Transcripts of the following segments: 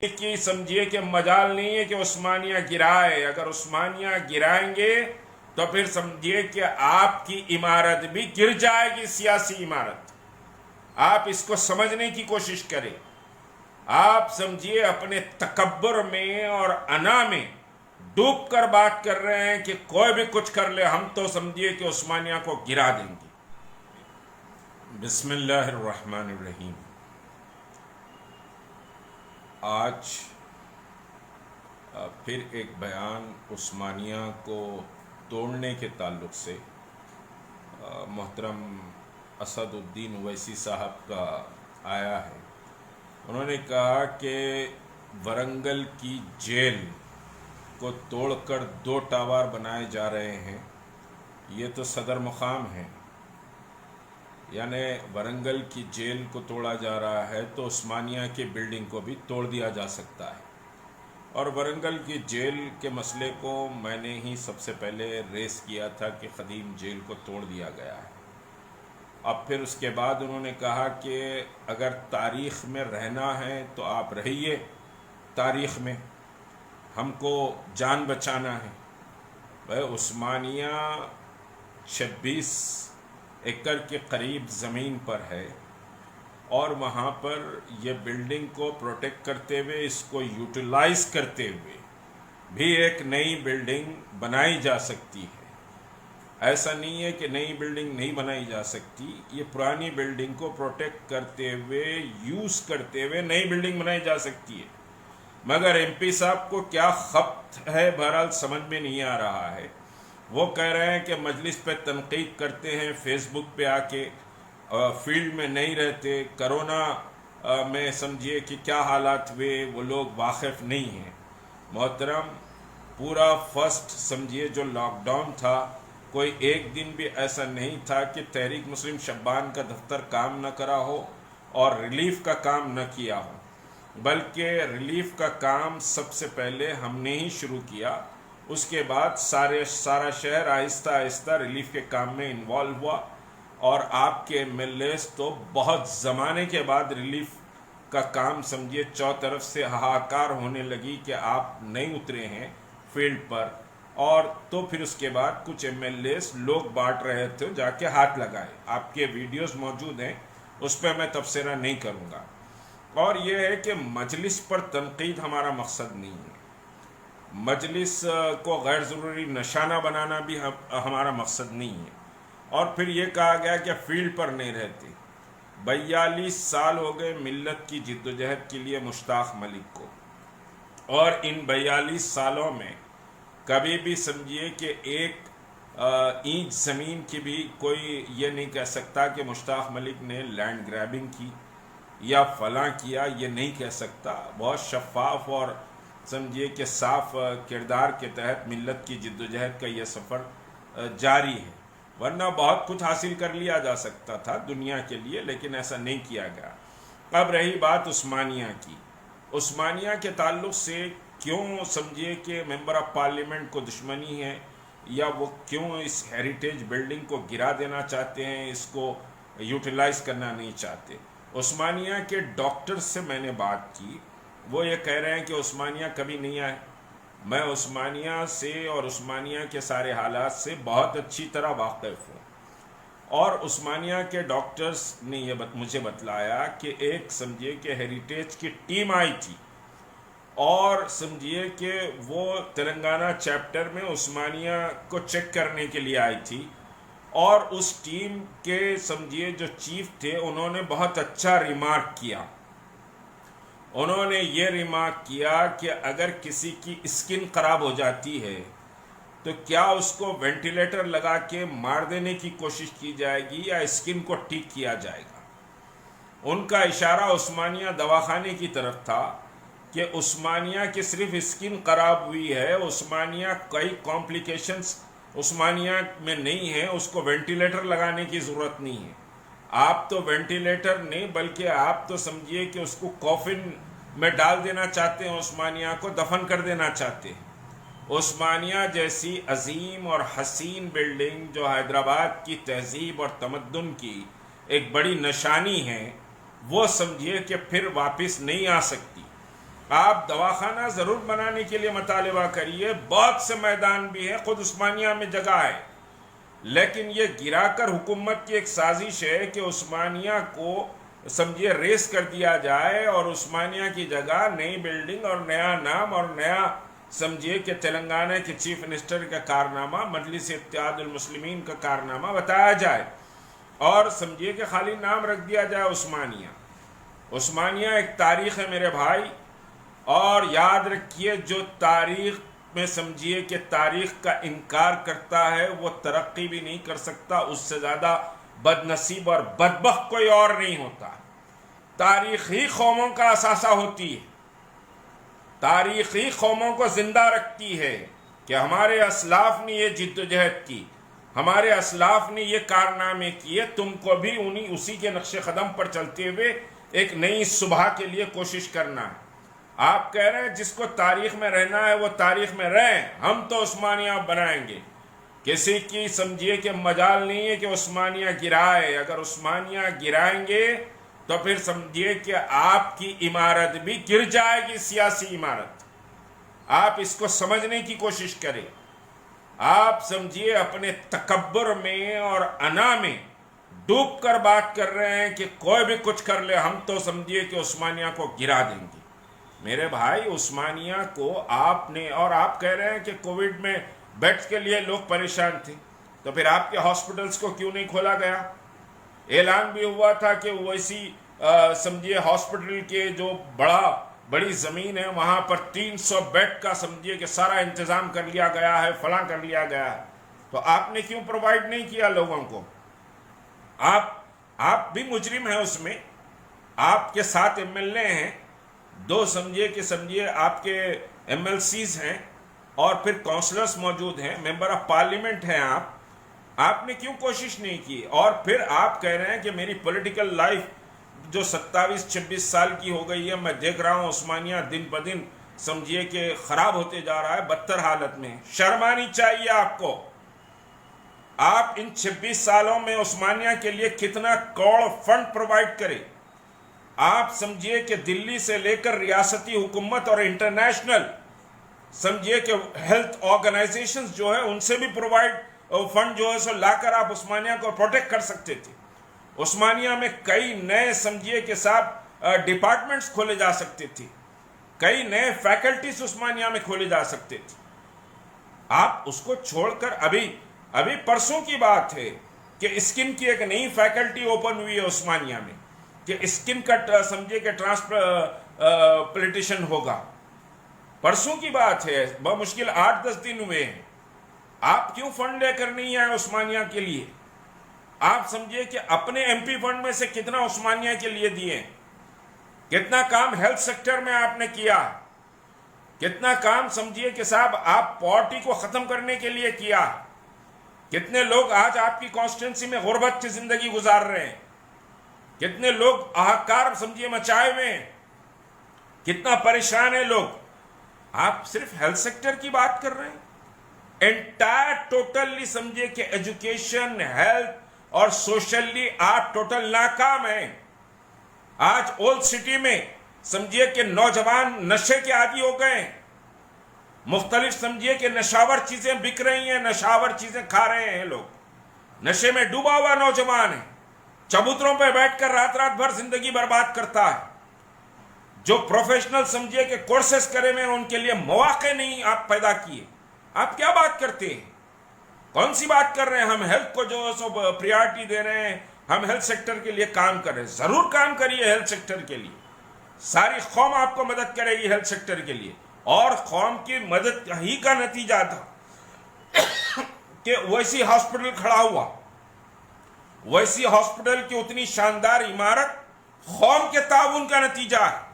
کی سمجھیے کہ مجال نہیں ہے کہ عثمانیہ گرائے. اگر عثمانیہ گرائیں گے تو پھر سمجھیے کہ آپ کی عمارت بھی گر جائے گی, سیاسی عمارت. آپ اس کو سمجھنے کی کوشش کریں. آپ سمجھیے اپنے تکبر میں اور انا میں ڈوب کر بات کر رہے ہیں کہ کوئی بھی کچھ کر لے ہم تو سمجھیے کہ عثمانیہ کو گرا دیں گے. بسم اللہ الرحمن الرحیم. آج پھر ایک بیان عثمانیہ کو توڑنے کے تعلق سے محترم اسد الدین اویسی صاحب کا آیا ہے. انہوں نے کہا کہ ورنگل کی جیل کو توڑ کر 2 ٹاور بنائے جا رہے ہیں. یہ تو صدر مقام ہے, یعنی ورنگل کی جیل کو توڑا جا رہا ہے تو عثمانیہ کی بلڈنگ کو بھی توڑ دیا جا سکتا ہے. اور ورنگل کی جیل کے مسئلے کو میں نے ہی سب سے پہلے ریس کیا تھا کہ قدیم جیل کو توڑ دیا گیا ہے. اب پھر اس کے بعد انہوں نے کہا کہ اگر تاریخ میں رہنا ہے تو آپ رہیے تاریخ میں, ہم کو جان بچانا ہے. بھائی عثمانیہ 26 ایکڑ کے قریب زمین پر ہے اور وہاں پر یہ بلڈنگ کو پروٹیکٹ کرتے ہوئے, اس کو یوٹیلائز کرتے ہوئے بھی ایک نئی بلڈنگ بنائی جا سکتی ہے. ایسا نہیں ہے کہ نئی بلڈنگ نہیں بنائی جا سکتی, یہ پرانی بلڈنگ کو پروٹیکٹ کرتے ہوئے یوز کرتے ہوئے نئی بلڈنگ بنائی جا سکتی ہے. مگر ایم پی صاحب کو کیا خبت ہے بہرحال سمجھ میں نہیں آ رہا ہے. وہ کہہ رہے ہیں کہ مجلس پہ تنقید کرتے ہیں, فیس بک پہ آ کے فیلڈ میں نہیں رہتے, کرونا میں سمجھیے کہ کیا حالات ہوئے وہ لوگ واقف نہیں ہیں. محترم پورا فرسٹ سمجھیے جو لاک ڈاؤن تھا, کوئی ایک دن بھی ایسا نہیں تھا کہ تحریک مسلم شبان کا دفتر کام نہ کرا ہو اور ریلیف کا کام نہ کیا ہو, بلکہ ریلیف کا کام سب سے پہلے ہم نے ہی شروع کیا. اس کے بعد سارا شہر آہستہ آہستہ ریلیف کے کام میں انوالو ہوا. اور آپ کے ایم ایل ایز تو بہت زمانے کے بعد ریلیف کا کام سمجھیے چوطرف سے ہاہاکار ہونے لگی کہ آپ نہیں اترے ہیں فیلڈ پر. اور تو پھر اس کے بعد کچھ ایم ایل ایز لوگ بانٹ رہے تھے, جا کے ہاتھ لگائے. آپ کے ویڈیوز موجود ہیں, اس پہ میں تبصرہ نہیں کروں گا. اور یہ ہے کہ مجلس پر تنقید ہمارا مقصد نہیں ہے, مجلس کو غیر ضروری نشانہ بنانا بھی ہمارا مقصد نہیں ہے. اور پھر یہ کہا گیا کہ فیلڈ پر نہیں رہتے. 42 سال ہو گئے ملت کی جدوجہد کے لیے مشتاق ملک کو, اور ان 42 سالوں میں کبھی بھی سمجھیے کہ ایک اینچ زمین کی بھی کوئی یہ نہیں کہہ سکتا کہ مشتاق ملک نے لینڈ گریبنگ کی یا فلاں کیا, یہ نہیں کہہ سکتا. بہت شفاف اور سمجھیے کہ صاف کردار کے تحت ملت کی جدوجہد کا یہ سفر جاری ہے, ورنہ بہت کچھ حاصل کر لیا جا سکتا تھا دنیا کے لیے, لیکن ایسا نہیں کیا گیا. اب رہی بات عثمانیہ کی, عثمانیہ کے تعلق سے کیوں سمجھیے کہ ممبر آف پارلیمنٹ کو دشمنی ہے, یا وہ کیوں اس ہیریٹیج بلڈنگ کو گرا دینا چاہتے ہیں, اس کو یوٹیلائز کرنا نہیں چاہتے. عثمانیہ کے ڈاکٹر سے میں نے بات کی, وہ یہ کہہ رہے ہیں کہ عثمانیہ کبھی نہیں آئے. میں عثمانیہ سے اور عثمانیہ کے سارے حالات سے بہت اچھی طرح واقف ہوں, اور عثمانیہ کے ڈاکٹرز نے یہ مجھے بتلایا کہ ایک سمجھیے کہ ہیریٹیج کی ٹیم آئی تھی, اور سمجھیے کہ وہ تلنگانہ چیپٹر میں عثمانیہ کو چیک کرنے کے لیے آئی تھی. اور اس ٹیم کے سمجھیے جو چیف تھے انہوں نے بہت اچھا ریمارک کیا. انہوں نے یہ ریمارک کیا کہ اگر کسی کی اسکن خراب ہو جاتی ہے تو کیا اس کو وینٹیلیٹر لگا کے مار دینے کی کوشش کی جائے گی یا اسکن کو ٹھیک کیا جائے گا. ان کا اشارہ عثمانیہ دواخانے کی طرف تھا کہ عثمانیہ کی صرف اسکن خراب ہوئی ہے, عثمانیہ کئی کمپلیکیشنز عثمانیہ میں نہیں ہے, اس کو وینٹیلیٹر لگانے کی ضرورت نہیں ہے. آپ تو وینٹیلیٹر نہیں بلکہ آپ تو سمجھیے کہ اس کو کافن میں ڈال دینا چاہتے ہیں, عثمانیہ کو دفن کر دینا چاہتے ہیں. عثمانیہ جیسی عظیم اور حسین بلڈنگ جو حیدرآباد کی تہذیب اور تمدن کی ایک بڑی نشانی ہے, وہ سمجھیے کہ پھر واپس نہیں آ سکتی. آپ دواخانہ ضرور بنانے کے لیے مطالبہ کریے، بہت سے میدان بھی ہیں، خود عثمانیہ میں جگہ ہے، لیکن یہ گرا کر حکومت کی ایک سازش ہے کہ عثمانیہ کو سمجھیے ریس کر دیا جائے اور عثمانیہ کی جگہ نئی بلڈنگ اور نیا نام اور نیا سمجھیے کہ تلنگانہ کے چیف منسٹر کا کارنامہ، مجلس اتحاد المسلمین کا کارنامہ بتایا جائے اور سمجھیے کہ خالی نام رکھ دیا جائے عثمانیہ۔ عثمانیہ ایک تاریخ ہے میرے بھائی، اور یاد رکھیے جو تاریخ میں سمجھیے کہ تاریخ کا انکار کرتا ہے وہ ترقی بھی نہیں کر سکتا، اس سے زیادہ بد نصیب اور بدبخت کوئی اور نہیں ہوتا۔ تاریخ ہی قوموں کا اثاثہ ہوتی ہے، تاریخ ہی قوموں کو زندہ رکھتی ہے کہ ہمارے اسلاف نے یہ جد و جہد کی، ہمارے اسلاف نے یہ کارنامے کیے، تم کو بھی اسی کے نقش قدم پر چلتے ہوئے ایک نئی صبح کے لیے کوشش کرنا ہے۔ آپ کہہ رہے ہیں جس کو تاریخ میں رہنا ہے وہ تاریخ میں رہیں، ہم تو عثمانیہ بنائیں گے، کسی کی سمجھیے کہ مجال نہیں ہے کہ عثمانیہ گرائے۔ اگر عثمانیہ گرائیں گے تو پھر سمجھیے کہ آپ کی عمارت بھی گر جائے گی، سیاسی عمارت۔ آپ اس کو سمجھنے کی کوشش کریں۔ آپ سمجھیے اپنے تکبر میں اور انا میں ڈوب کر بات کر رہے ہیں کہ کوئی بھی کچھ کر لے ہم تو سمجھیے کہ عثمانیہ کو گرا دیں گے۔ میرے بھائی عثمانیہ کو آپ نے، اور آپ کہہ رہے ہیں کہ کووڈ میں بیڈز کے لیے لوگ پریشان تھے، تو پھر آپ کے ہاسپٹلز کو کیوں نہیں کھولا گیا؟ اعلان بھی ہوا تھا کہ ویسی سمجھیے ہاسپٹل کے جو بڑی زمین ہے وہاں پر 300 بیڈ کا سمجھیے کہ سارا انتظام کر لیا گیا ہے، فلاں کر لیا گیا ہے، تو آپ نے کیوں پرووائڈ نہیں کیا لوگوں کو؟ آپ بھی مجرم ہیں اس میں، آپ کے ساتھ ایم ایل اے ہیں، دو سمجھیے آپ کے ایم ایل سیز ہیں اور پھر کونسلرز موجود ہیں، ممبر آف پارلیمنٹ ہیں آپ نے کیوں کوشش نہیں کی؟ اور پھر آپ کہہ رہے ہیں کہ میری پولیٹیکل لائف جو 27-26 سال کی ہو گئی ہے، میں دیکھ رہا ہوں عثمانیہ دن بدن سمجھیے کہ خراب ہوتے جا رہا ہے، بدتر حالت میں۔ شرم آنی چاہیے آپ کو۔ آپ ان 26 سالوں میں عثمانیہ کے لیے کتنا کروڑ فنڈ پرووائڈ کرے؟ آپ سمجھیے کہ دلی سے لے کر ریاستی حکومت اور انٹرنیشنل سمجھیے کہ ہیلتھ آرگنائزیشنز جو ہے ان سے بھی پرووائڈ فنڈ جو ہے سو لا کر آپ عثمانیہ کو پروٹیکٹ کر سکتے تھے۔ عثمانیہ میں کئی نئے سمجھیے کہ صاحب ڈپارٹمنٹس کھولے جا سکتے تھے، کئی نئے فیکلٹیز عثمانیہ میں کھولے جا سکتے تھے۔ آپ اس کو چھوڑ کر ابھی پرسوں کی بات ہے کہ اسکن کی ایک نئی فیکلٹی اوپن ہوئی ہے عثمانیہ میں کہ اسکن کا سمجھے کہ ٹرانسپلانٹیشن ہوگا، پرسوں کی بات ہے، بمشکل 8-10 دن ہوئے ہیں۔ آپ کیوں فنڈ لے کر نہیں آئے عثمانیہ کے لیے؟ آپ سمجھیے کہ اپنے ایم پی فنڈ میں سے کتنا عثمانیہ کے لیے دیے، کتنا کام ہیلتھ سیکٹر میں آپ نے کیا، کتنا کام سمجھیے کہ صاحب آپ پاورٹی کو ختم کرنے کے لیے کیا، کتنے لوگ آج آپ کی کانسٹیٹوئنسی میں غربت کی زندگی گزار رہے ہیں، کتنے لوگ ہاہکار سمجھیے مچائے ہوئے ہیں، کتنا پریشان ہیں لوگ۔ آپ صرف ہیلتھ سیکٹر کی بات کر رہے ہیں، انٹائر ٹوٹلی سمجھیے کہ ایجوکیشن، ہیلتھ اور سوشلی آپ ٹوٹل ناکام ہیں۔ آج اولڈ سٹی میں سمجھیے کہ نوجوان نشے کے عادی ہو گئے ہیں، مختلف سمجھیے کہ نشاور چیزیں بک رہی ہیں، نشاور چیزیں کھا رہے ہیں لوگ، نشے میں ڈوبا ہوا نوجوان ہے، چبوتروں پہ بیٹھ کر رات بھر زندگی برباد کرتا ہے۔ جو پروفیشنل سمجھیے کہ کورسز کرے ہوئے ان کے لیے مواقع نہیں آپ پیدا کیے۔ آپ کیا بات کرتے ہیں؟ کون سی بات کر رہے ہیں؟ ہم ہیلتھ کو جو سو پریارٹی دے رہے ہیں، ہم ہیلتھ سیکٹر کے لیے کام کر رہے ہیں۔ ضرور کام کریے ہیلتھ سیکٹر کے لیے، ساری قوم آپ کو مدد کرے گی ہیلتھ سیکٹر کے لیے، اور قوم کی مدد ہی کا نتیجہ تھا کہ ویسی ہاسپٹل کھڑا ہوا، ویسی ہاسپٹل کی اتنی شاندار عمارت قوم کے تعاون کا نتیجہ ہے۔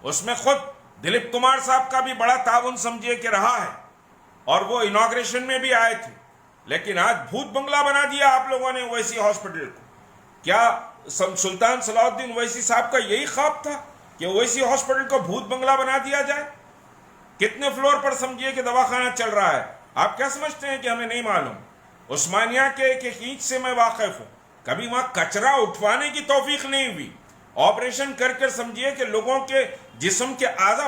اس میں خود دلیپ کمار صاحب کا بھی بڑا تعاون سمجھیے کہ رہا ہے، اور وہ انوگریشن میں بھی آئے تھے، لیکن آج بھوت بنگلہ بنا دیا آپ لوگوں نے ویسی ہاسپٹل کو۔ کیا سلطان صلاح الدین اویسی صاحب کا یہی خواب تھا کہ ویسی ہاسپٹل کو بھوت بنگلہ بنا دیا جائے؟ کتنے فلور پر سمجھیے کہ دواخانہ چل رہا ہے؟ آپ کیا سمجھتے ہیں کہ ہمیں نہیں معلوم؟ عثمانیہ کے ایک اینچ سے میں واقف ہوں، کبھی وہاں کچرا اٹھوانے کی توفیق نہیں ہوئی، آپریشن کر سمجھیے کہ لوگوں کے جسم کے اعضاء